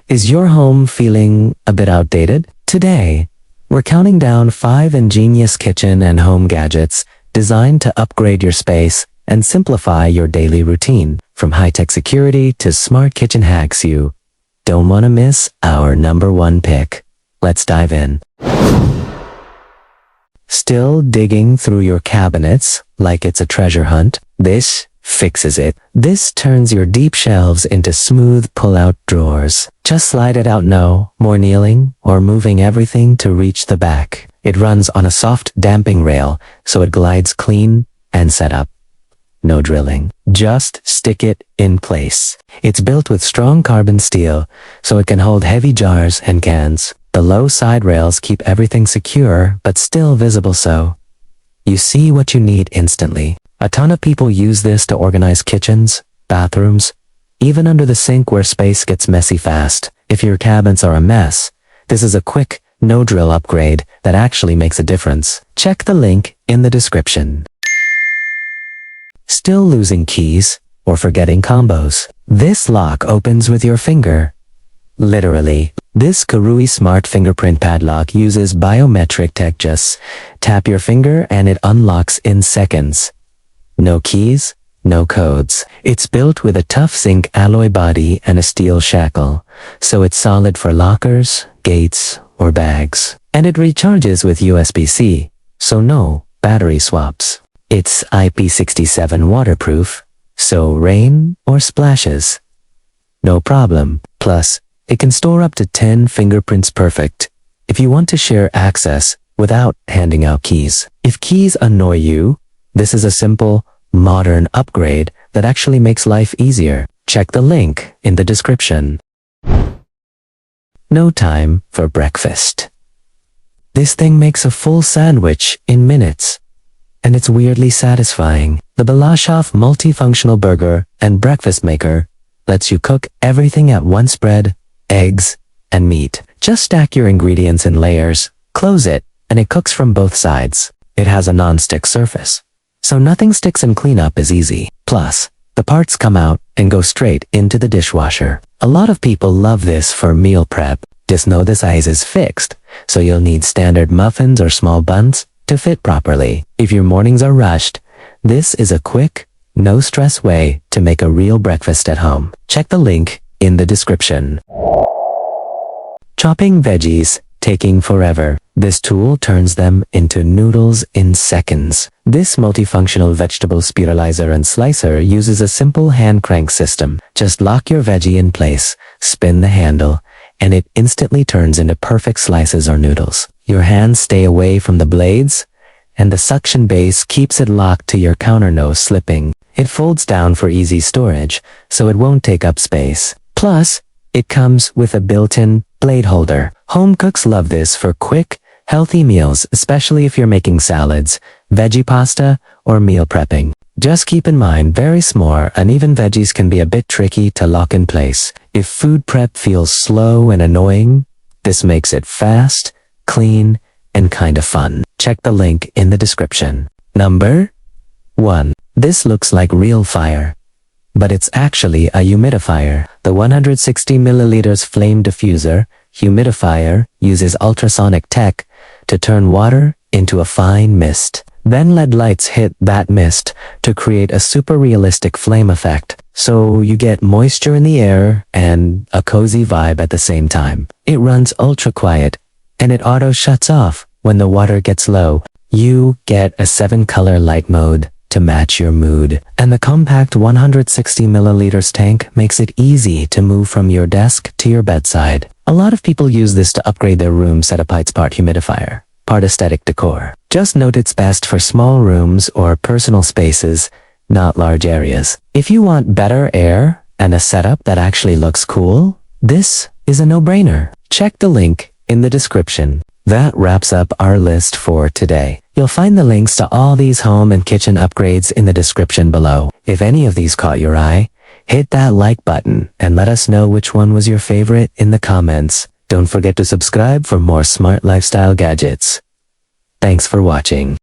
Is your home feeling a bit outdated? Today, we're counting down 5 ingenious kitchen and home gadgets designed to upgrade your space and simplify your daily routine. From high-tech security to smart kitchen hacks, you don't want to miss our #1 pick. Let's dive in. Still digging through your cabinets like it's a treasure hunt? This fixes it. This turns your deep shelves into smooth pull-out drawers. Just slide it out, no more kneeling or moving everything to reach the back. It runs on a soft damping rail, so it glides clean and set up. No drilling. Just stick it in place. It's built with strong carbon steel, so it can hold heavy jars and cans. The low side rails keep everything secure, but still visible, so you see what you need instantly. A ton of people use this to organize kitchens, bathrooms, even under the sink where space gets messy fast. If your cabinets are a mess, this is a quick, no-drill upgrade that actually makes a difference. Check the link in the description. Still losing keys or forgetting combos? This lock opens with your finger. Literally. This KERUI smart fingerprint padlock uses biometric tech. Just tap your finger and it unlocks in seconds. No keys, no codes. It's built with a tough zinc alloy body and a steel shackle, so it's solid for lockers, gates, or bags. And it recharges with USB-C, so no battery swaps. It's IP67 waterproof, so rain or splashes, no problem. Plus, it can store up to 10 fingerprints. Perfect if you want to share access without handing out keys. If keys annoy you, this is a simple, modern upgrade that actually makes life easier. Check the link in the description. No time for breakfast. This thing makes a full sandwich in minutes, and it's weirdly satisfying. The Padlock Multifunctional Burger and Breakfast Maker lets you cook everything at once: bread, eggs, and meat. Just stack your ingredients in layers, close it, and it cooks from both sides. It has a non-stick surface, so nothing sticks and cleanup is easy. Plus, the parts come out and go straight into the dishwasher. A lot of people love this for meal prep. Just know the size is fixed, so you'll need standard muffins or small buns to fit properly. If your mornings are rushed, this is a quick, no-stress way to make a real breakfast at home. Check the link in the description. Chopping veggies taking forever. This tool turns them into noodles in seconds. This multifunctional vegetable spiralizer and slicer uses a simple hand crank system. Just lock your veggie in place, spin the handle, and it instantly turns into perfect slices or noodles. Your hands stay away from the blades, and the suction base keeps it locked to your counter, no slipping. It folds down for easy storage, so it won't take up space. Plus, it comes with a built-in blade holder. Home cooks love this for quick, healthy meals, especially if you're making salads, veggie pasta, or meal prepping. Just keep in mind, very small, uneven veggies can be a bit tricky to lock in place. If food prep feels slow and annoying, this makes it fast, clean, and kinda fun. Check the link in the description. Number 1. This looks like real fire, but it's actually a humidifier. The 160 milliliters flame diffuser humidifier uses ultrasonic tech to turn water into a fine mist. Then LED lights hit that mist to create a super realistic flame effect, so you get moisture in the air and a cozy vibe at the same time. It runs ultra quiet, and it auto shuts off when the water gets low. You get a 7-color light mode to match your mood, and the compact 160 milliliters tank makes it easy to move from your desk to your bedside. A lot of people use this to upgrade their room setup. It's part humidifier, part aesthetic decor. Just note it's best for small rooms or personal spaces, not large areas. If you want better air and a setup that actually looks cool, this is a no-brainer. Check the link in the description. That wraps up our list for today. You'll find the links to all these home and kitchen upgrades in the description below. If any of these caught your eye, hit that like button and let us know which one was your favorite in the comments. Don't forget to subscribe for more smart lifestyle gadgets. Thanks for watching.